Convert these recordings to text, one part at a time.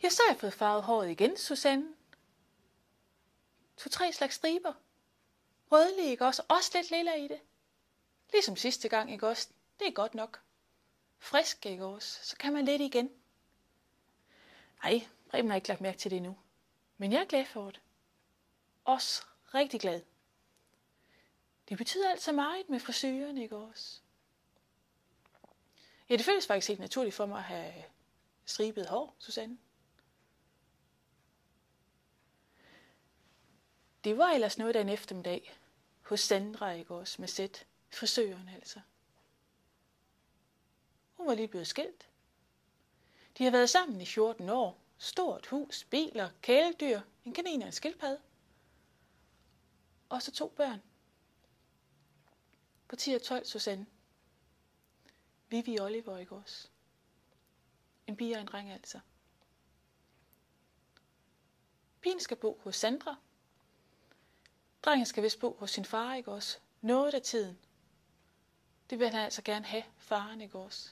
Ja, så har jeg fået farvet håret igen, Susanne. 2-3 slags striber. Rødlige, ikke også? Også lidt lilla i det. Ligesom sidste gang, ikke også? Det er godt nok. Frisk, ikke også? Så kan man lidt igen. Nej, Preben har ikke lagt mærke til det endnu. Men jeg er glad for det. Også rigtig glad. Det betyder altså meget med frisøren, ikke også? Ja, det føles faktisk helt naturligt for mig at have stribet hår, Susanne. Det var ellers noget af en eftermiddag hos Sandra, ikke også, med sæt. Frisøren altså. Hun var lige blevet skilt. De har været sammen i 14 år. Stort hus, biler, kæledyr, en kanin og en skildpadde. Og så 2 børn. På 10 og 12, Susanne. Vivi og Oliver, ikke også? En pige og en dreng altså. Pigen skal bo hos Sandra. Drengen skal vist bo hos sin far, ikke også? Noget af tiden. Det vil han altså gerne have, faren, ikke også?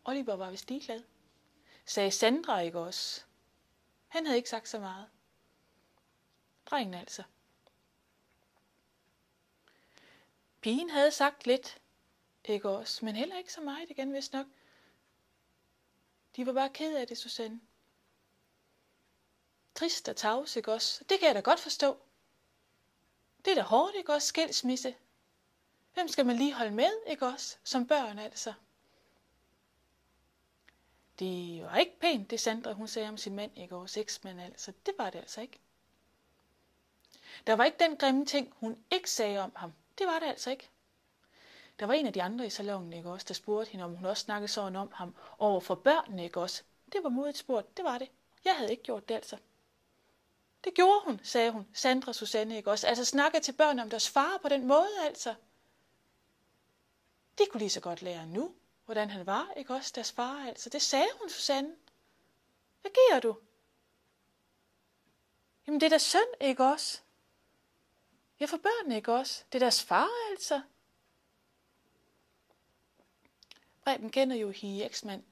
Oliver var vist ligeglad. Sagde Sandra, ikke også? Han havde ikke sagt så meget. Drengen altså. Pigen havde sagt lidt, ikke også? Men heller ikke så meget igen, vist nok. De var bare ked af det, Susanne. Trist og tavs, ikke også? Det kan jeg da godt forstå. Det er da hårdt, ikke også? Skilsmisse. Hvem skal man lige holde med, ikke også? Som børn, altså. Det var ikke pænt, det Sandra, hun sagde om sin mand, ikke også? Eksmand, altså. Det var det altså ikke. Der var ikke den grimme ting, hun ikke sagde om ham. Det var det altså ikke. Der var en af de andre i salonen, ikke også, der spurgte hende, om hun også snakkede sådan om ham over for børnene, ikke også? Det var modigt spurgt, det var det. Jeg havde ikke gjort det, altså. Det gjorde hun, sagde hun, Sandra Susanne, ikke også? Altså snakke til børn om deres far på den måde, altså. De kunne lige så godt lære nu, hvordan han var, ikke også, deres far, altså. Det sagde hun, Susanne. Hvad giver du? Jamen, det er da synd, ikke også? Ja, for børnene, ikke også? Det er deres far, altså. Preben kender jo hende eksmand.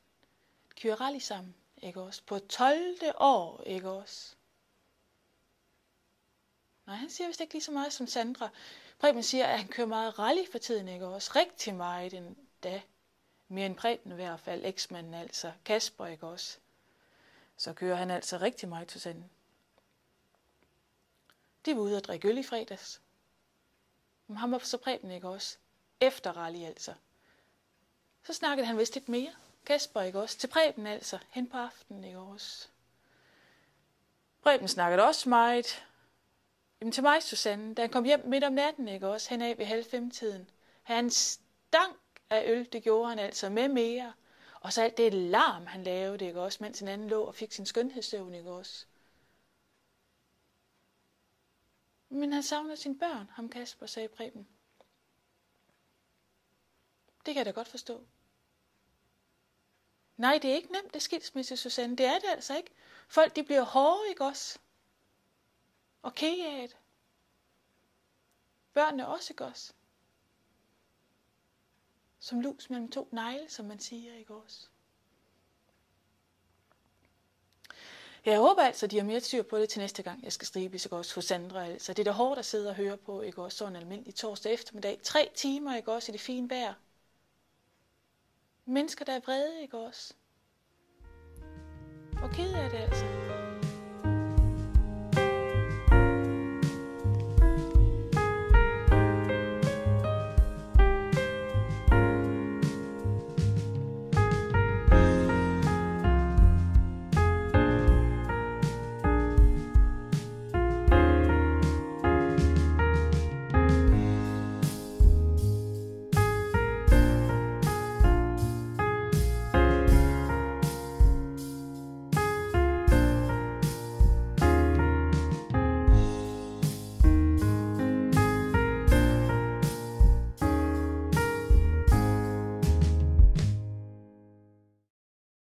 Kører rally sammen, ikke også? På 12. år, ikke også? Nej, han siger vist ikke lige så meget som Sandra. Preben siger, at han kører meget rally for tiden, ikke også? Rigtig meget endda. Mere end Preben i hvert fald. Eksmanden altså. Kasper, ikke også? Så kører han altså rigtig meget til Sandra. De var ude at drikke øl i fredags. Men ham var så Preben, ikke også? Efter rally altså. Så snakkede han vist lidt mere. Kasper, ikke også? Til Preben altså. Hen på aftenen, ikke også? Preben snakkede også meget. Jamen til mig, Susanne, da han kom hjem midt om natten, ikke også? Hen af ved 4:30. Han stank af øl, det gjorde han altså med mere. Og så alt det larm, han lavede, ikke også? Mens en anden lå og fik sin skønhedssøvn, ikke også? Men han savner sine børn, ham Kasper, sagde Preben. Det kan jeg da godt forstå. Nej, det er ikke nemt, det skilsmisse, Susanne. Det er det altså ikke. Folk, de bliver hårde, ikke også? Og kede af det. Børnene også, ikke også? Som lus mellem 2 negle, som man siger, ikke også? Jeg håber altså, de har mere styr på det til næste gang, jeg skal stribes, ikke også, hos Sandra. Altså. Det er da hårdt at sidde og høre på, ikke også, sådan en almindelig torsdag eftermiddag. 3 timer, ikke også, i det fine vejr. Mennesker, der er vrede, ikke også? Og kede af det, altså.